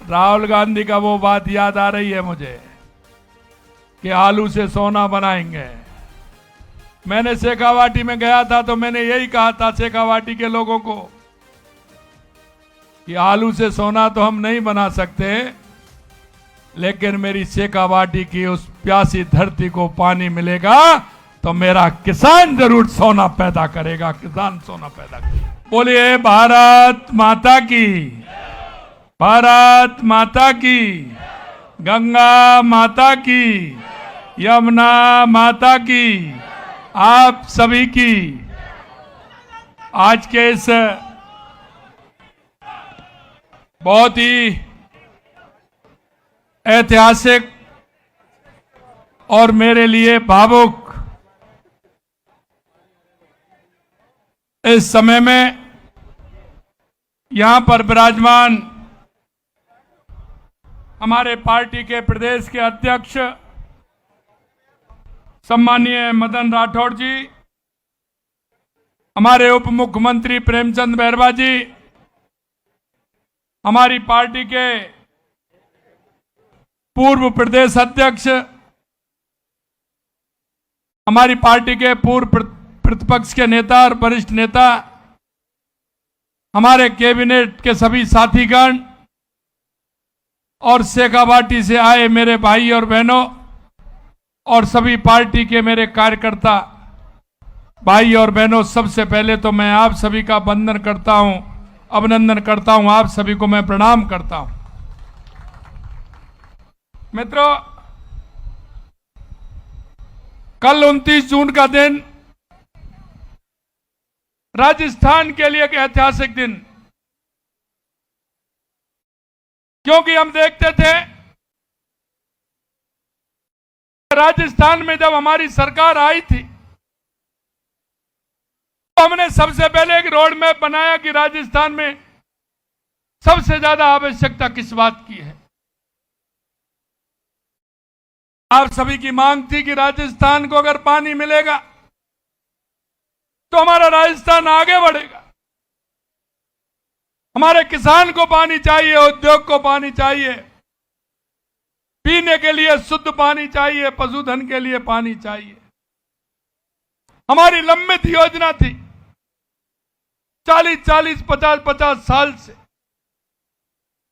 राहुल गांधी का वो बात याद आ रही है मुझे कि आलू से सोना बनाएंगे। मैंने शेखावाटी में गया था तो मैंने यही कहा था शेखावाटी के लोगों को कि आलू से सोना तो हम नहीं बना सकते, लेकिन मेरी शेखावाटी की उस प्यासी धरती को पानी मिलेगा तो मेरा किसान जरूर सोना पैदा करेगा, किसान सोना पैदा करेगा। बोलिए भारत माता की, भारत माता की, गंगा माता की, यमुना माता की, आप सभी की। आज के इस बहुत ही ऐतिहासिक और मेरे लिए भावुक इस समय में यहां पर विराजमान हमारे पार्टी के प्रदेश के अध्यक्ष सम्मानीय मदन राठौड़ जी, हमारे उप मुख्यमंत्री प्रेमचंद बैरवा जी, हमारी पार्टी के पूर्व प्रदेश अध्यक्ष, हमारी पार्टी के पूर्व प्रतिपक्ष के नेता और वरिष्ठ नेता, हमारे कैबिनेट के सभी साथीगण और शेखावाटी से आए मेरे भाई और बहनों और सभी पार्टी के मेरे कार्यकर्ता भाई और बहनों, सबसे पहले तो मैं आप सभी का वंदन करता हूं, अभिनंदन करता हूं, आप सभी को मैं प्रणाम करता हूं। मित्रों, कल 29 जून का दिन राजस्थान के लिए एक ऐतिहासिक दिन, क्योंकि हम देखते थे राजस्थान में जब हमारी सरकार आई थी तो हमने सबसे पहले एक रोड मैप बनाया कि राजस्थान में सबसे ज्यादा आवश्यकता किस बात की है। आप सभी की मांग थी कि राजस्थान को अगर पानी मिलेगा तो हमारा राजस्थान आगे बढ़ेगा। हमारे किसान को पानी चाहिए, उद्योग को पानी चाहिए, पीने के लिए शुद्ध पानी चाहिए, पशुधन के लिए पानी चाहिए। हमारी लंबित योजना थी 40-40, 50-50 साल से,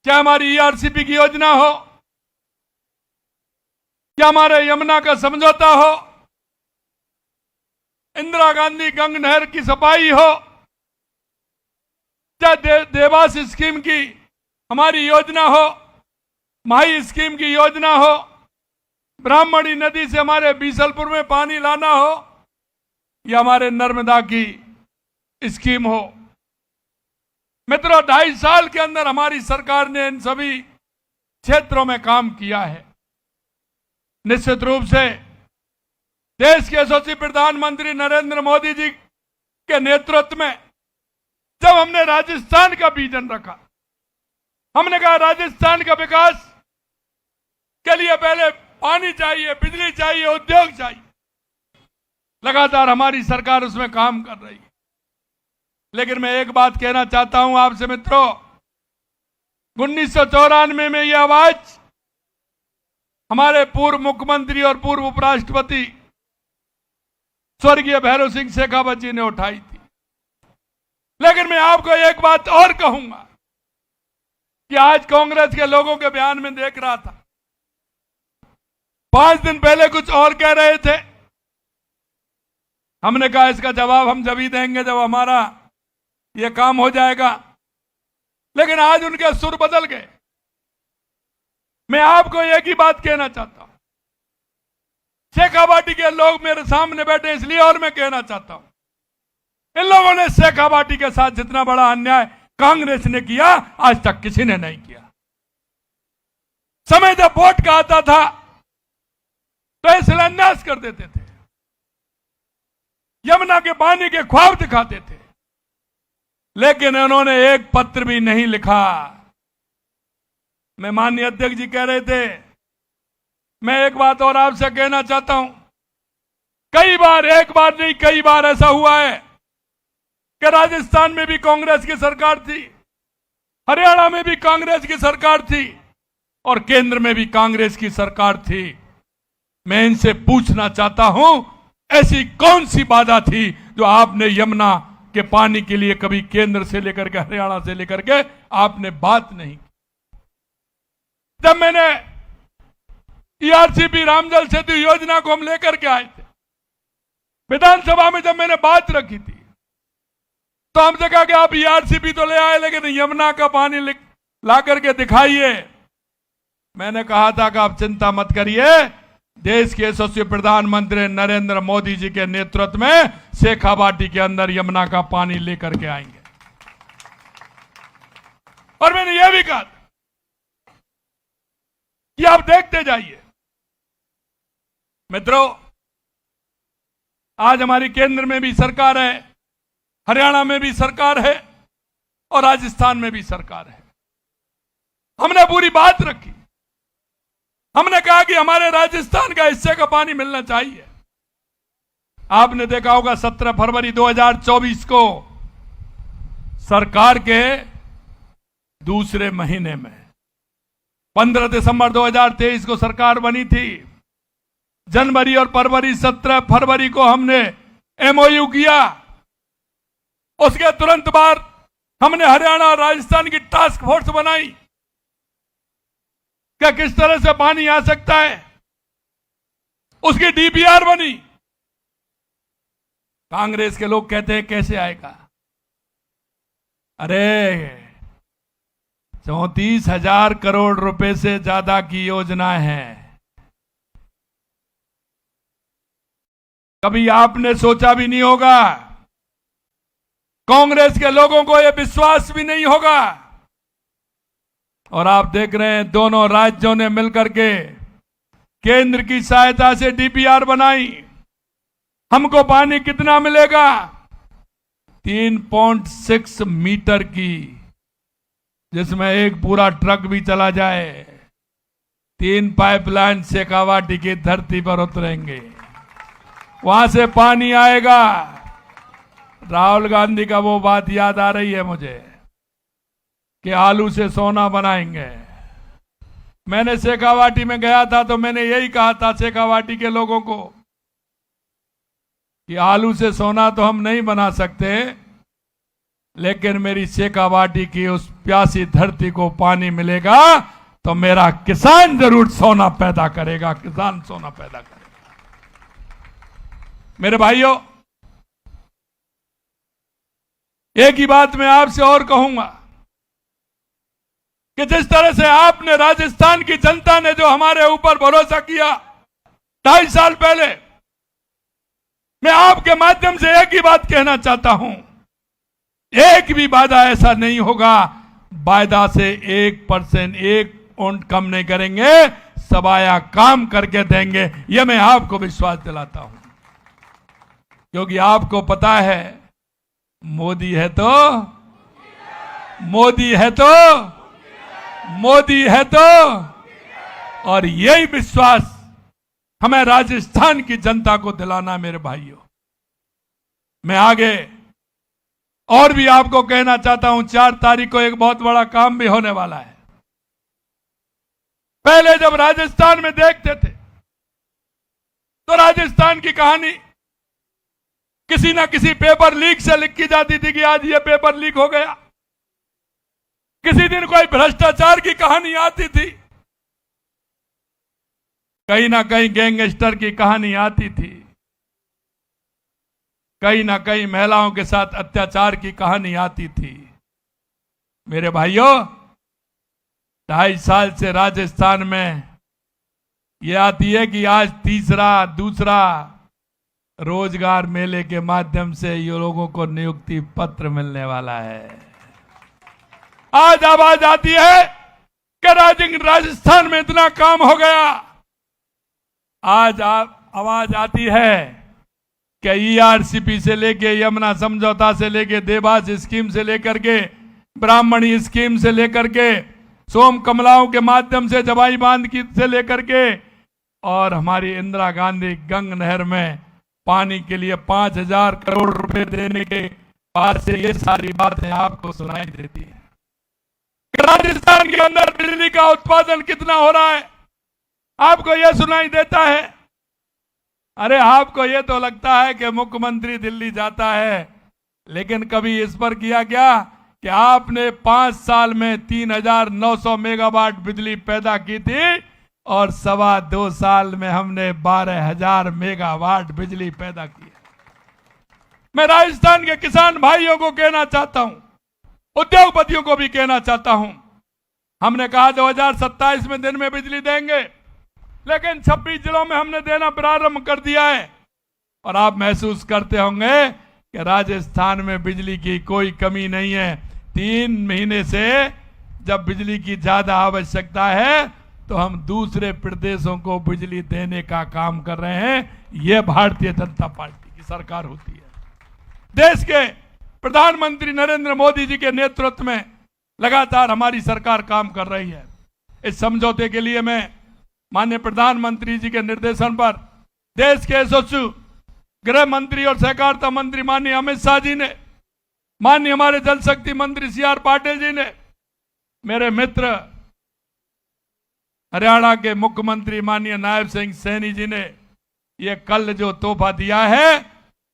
क्या हमारी ईआरसीपी की योजना हो, क्या हमारे यमुना का समझौता हो, इंदिरा गांधी गंग नहर की सफाई हो, चाहे देवास स्कीम की हमारी योजना हो, माही स्कीम की योजना हो, ब्राह्मणी नदी से हमारे बीसलपुर में पानी लाना हो, या हमारे नर्मदा की स्कीम हो। मित्रों, 2.5 साल के अंदर हमारी सरकार ने इन सभी क्षेत्रों में काम किया है। निश्चित रूप से देश के यशस्वी प्रधानमंत्री नरेंद्र मोदी जी के नेतृत्व में जब हमने राजस्थान का विजन रखा, हमने कहा राजस्थान का विकास के लिए पहले पानी चाहिए, बिजली चाहिए, उद्योग चाहिए, लगातार हमारी सरकार उसमें काम कर रही है। लेकिन मैं एक बात कहना चाहता हूं आपसे मित्रों, 1994 में यह आवाज हमारे पूर्व मुख्यमंत्री और पूर्व उपराष्ट्रपति स्वर्गीय भैरव सिंह शेखावत जी ने उठाई थी। लेकिन मैं आपको एक बात और कहूंगा कि आज कांग्रेस के लोगों के बयान में देख रहा था, 5 दिन पहले कुछ और कह रहे थे। हमने कहा इसका जवाब हम जब ही देंगे जब हमारा ये काम हो जाएगा। लेकिन आज उनके सुर बदल गए। मैं आपको एक ही बात कहना चाहता हूं, शेखावाटी के लोग मेरे सामने बैठे इसलिए, और मैं कहना चाहता हूं, इन लोगों ने शेखावाटी के साथ जितना बड़ा अन्याय कांग्रेस ने किया आज तक किसी ने नहीं किया। समय जब वोट का आता था तो ये शिलान्यास कर देते थे, यमुना के पानी के ख्वाब दिखाते थे, लेकिन उन्होंने एक पत्र भी नहीं लिखा। मैं माननीय अध्यक्ष जी कह रहे थे, मैं एक बात और आपसे कहना चाहता हूं, कई बार, एक बार नहीं कई बार ऐसा हुआ है कि राजस्थान में भी कांग्रेस की सरकार थी, हरियाणा में भी कांग्रेस की सरकार थी, और केंद्र में भी कांग्रेस की सरकार थी। मैं इनसे पूछना चाहता हूं, ऐसी कौन सी बाधा थी जो आपने यमुना के पानी के लिए कभी केंद्र से लेकर के हरियाणा से लेकर के आपने बात नहीं की? जब मैंने ईआरसीपी रामजल सेतु योजना को हम लेकर के आए थे, विधानसभा में जब मैंने बात रखी थी, तो हमसे कहा कि आप ईआरसीपी तो ले आए लेकिन यमुना का पानी ला करके दिखाइए। मैंने कहा था कि आप चिंता मत करिए, देश के यशस्वी प्रधानमंत्री नरेंद्र मोदी जी के नेतृत्व में शेखावाटी के अंदर यमुना का पानी लेकर के आएंगे। और मैंने यह भी कहा कि आप देखते जाइए। मित्रों, आज हमारी केंद्र में भी सरकार है, हरियाणा में भी सरकार है और राजस्थान में भी सरकार है। हमने पूरी बात रखी। हमने कहा कि हमारे राजस्थान का हिस्से का पानी मिलना चाहिए। आपने देखा होगा 17 फरवरी 2024 को सरकार के दूसरे महीने में 15 दिसंबर 2023 को सरकार बनी थी। जनवरी और फरवरी 17 फरवरी को हमने एमओयू किया। उसके तुरंत बाद हमने हरियाणा और राजस्थान की टास्क फोर्स बनाई। क्या किस तरह से पानी आ सकता है, उसकी डीपीआर बनी। कांग्रेस के लोग कहते हैं कैसे आएगा? अरे 34,000 करोड़ रुपए से ज्यादा की योजना है। कभी आपने सोचा भी नहीं होगा, कांग्रेस के लोगों को यह विश्वास भी नहीं होगा। और आप देख रहे हैं दोनों राज्यों ने मिलकर के केंद्र की सहायता से डीपीआर बनाई। हमको पानी कितना मिलेगा? 3.6 मीटर की, जिसमें एक पूरा ट्रक भी चला जाए। 3 पाइपलाइन शेखावाटी की धरती पर उतरेंगे, वहां से पानी आएगा। राहुल गांधी का वो बात याद आ रही है मुझे कि आलू से सोना बनाएंगे। मैंने शेखावाटी में गया था तो मैंने यही कहा था शेखावाटी के लोगों को कि आलू से सोना तो हम नहीं बना सकते, लेकिन मेरी शेखावाटी की उस प्यासी धरती को पानी मिलेगा तो मेरा किसान जरूर सोना पैदा करेगा। किसान सोना पैदा करेगा। मेरे भाइयों, एक ही बात मैं आपसे और कहूंगा कि जिस तरह से आपने राजस्थान की जनता ने जो हमारे ऊपर भरोसा किया 2.5 साल पहले, मैं आपके माध्यम से एक ही बात कहना चाहता हूं, एक भी वादा ऐसा नहीं होगा वायदा से 1% 1% कम नहीं करेंगे, सबाया काम करके देंगे। यह मैं आपको विश्वास दिलाता हूं, क्योंकि आपको पता है मोदी है तो मोदी है तो मोदी है तो, और यही विश्वास हमें राजस्थान की जनता को दिलाना। मेरे भाइयों, मैं आगे और भी आपको कहना चाहता हूं, 4 तारीख को एक बहुत बड़ा काम भी होने वाला है। पहले जब राजस्थान में देखते थे तो राजस्थान की कहानी किसी ना किसी पेपर लीक से लिखी जाती थी कि आज ये पेपर लीक हो गया। किसी दिन कोई भ्रष्टाचार की कहानी आती थी, कहीं ना कहीं गैंगस्टर की कहानी आती थी, कहीं ना कहीं महिलाओं के साथ अत्याचार की कहानी आती थी। मेरे भाइयों, 2.5 साल से राजस्थान में यह आती है कि आज दूसरा रोजगार मेले के माध्यम से ये लोगों को नियुक्ति पत्र मिलने वाला है। आज आवाज आती है कि राजस्थान में इतना काम हो गया। आज आवाज आती है कि ईआरसीपी से लेके, यमुना समझौता से लेके, देवास स्कीम से लेकर के, ब्राह्मणी स्कीम से लेकर के, सोम कमलाओं के माध्यम से जवाई बांध की से लेकर के, और हमारी इंदिरा गांधी गंग नहर में पानी के लिए 5,000 करोड़ रुपए देने के बाद से ये सारी बातें आपको सुनाई देती है। कि राजस्थान के अंदर बिजली का उत्पादन कितना हो रहा है, आपको यह सुनाई देता है? अरे आपको यह तो लगता है कि मुख्यमंत्री दिल्ली जाता है, लेकिन कभी इस पर किया क्या कि आपने 5 साल में 3,900 मेगावाट बिजली पैदा की थी और 2.25 साल में हमने 12,000 मेगावाट बिजली पैदा की है। मैं राजस्थान के किसान भाइयों को कहना चाहता हूं, उद्योगपतियों को भी कहना चाहता हूं, हमने कहा 2027 में दिन में बिजली देंगे, लेकिन 26 जिलों में हमने देना प्रारंभ कर दिया है। और आप महसूस करते होंगे कि राजस्थान में बिजली की कोई कमी नहीं है। 3 महीने से जब बिजली की ज्यादा आवश्यकता है तो हम दूसरे प्रदेशों को बिजली देने का काम कर रहे हैं। यह भारतीय जनता पार्टी की सरकार होती है। देश के प्रधानमंत्री नरेंद्र मोदी जी के नेतृत्व में लगातार हमारी सरकार काम कर रही है। इस समझौते के लिए मैं माननीय प्रधानमंत्री जी के निर्देशन पर देश के यशस्वी गृह मंत्री और सहकारिता मंत्री माननीय अमित शाह जी ने, माननीय हमारे जल शक्ति मंत्री सी आर पाटिल जी ने, मेरे मित्र हरियाणा के मुख्यमंत्री माननीय नायब सिंह सैनी जी ने ये कल जो तोहफा दिया है,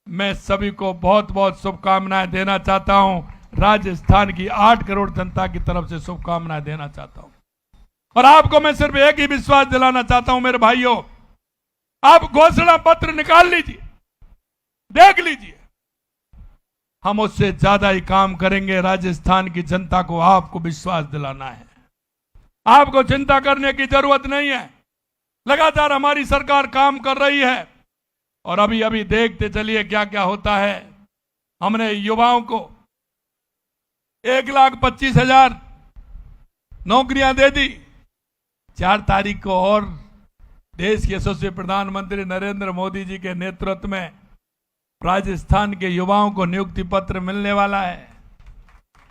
मैं सभी को बहुत बहुत शुभकामनाएं देना चाहता हूं। राजस्थान की 8 करोड़ जनता की तरफ से शुभकामनाएं देना चाहता हूं। और आपको मैं सिर्फ एक ही विश्वास दिलाना चाहता हूं मेरे भाइयों, आप घोषणा पत्र निकाल लीजिए, देख लीजिए, हम उससे ज्यादा ही काम करेंगे। राजस्थान की जनता को आपको विश्वास दिलाना है। आपको चिंता करने की जरूरत नहीं है। लगातार हमारी सरकार काम कर रही है और अभी अभी देखते चलिए क्या क्या होता है। हमने युवाओं को 1,25,000 नौकरियां दे दी। 4 तारीख को और देश के यशस्वी प्रधानमंत्री नरेंद्र मोदी जी के नेतृत्व में राजस्थान के युवाओं को नियुक्ति पत्र मिलने वाला है।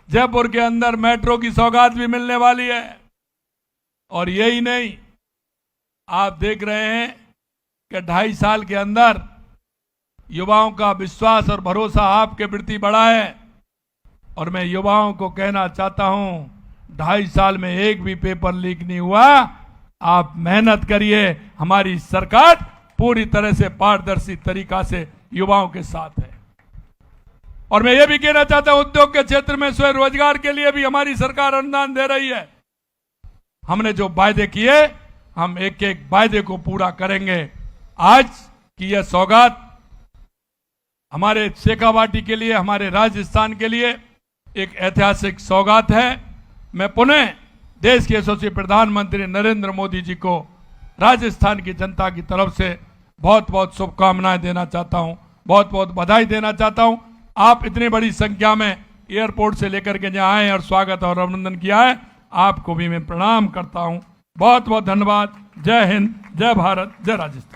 जयपुर के अंदर मेट्रो की सौगात भी मिलने वाली है। और यही नहीं, आप देख रहे हैं कि 2.5 साल के अंदर युवाओं का विश्वास और भरोसा आपके प्रति बढ़ा है। और मैं युवाओं को कहना चाहता हूं, 2.5 साल में एक भी पेपर लीक नहीं हुआ। आप मेहनत करिए, हमारी सरकार पूरी तरह से पारदर्शी तरीका से युवाओं के साथ है। और मैं ये भी कहना चाहता हूं, उद्योग के क्षेत्र में स्वरोजगार के लिए भी हमारी सरकार अनुदान दे रही है। हमने जो वायदे किए, हम एक एक वायदे को पूरा करेंगे। आज की यह सौगात हमारे शेखावाटी के लिए, हमारे राजस्थान के लिए एक ऐतिहासिक सौगात है। मैं पुनः देश के यशस्वी प्रधानमंत्री नरेंद्र मोदी जी को राजस्थान की जनता की तरफ से बहुत बहुत शुभकामनाएं देना चाहता हूं, बहुत बहुत बधाई देना चाहता हूं। आप इतनी बड़ी संख्या में एयरपोर्ट से लेकर के यहाँ आए और स्वागत और अभिनंदन किया है, आपको भी मैं प्रणाम करता हूं। बहुत बहुत धन्यवाद। जय हिंद, जय भारत, जय राजस्थान।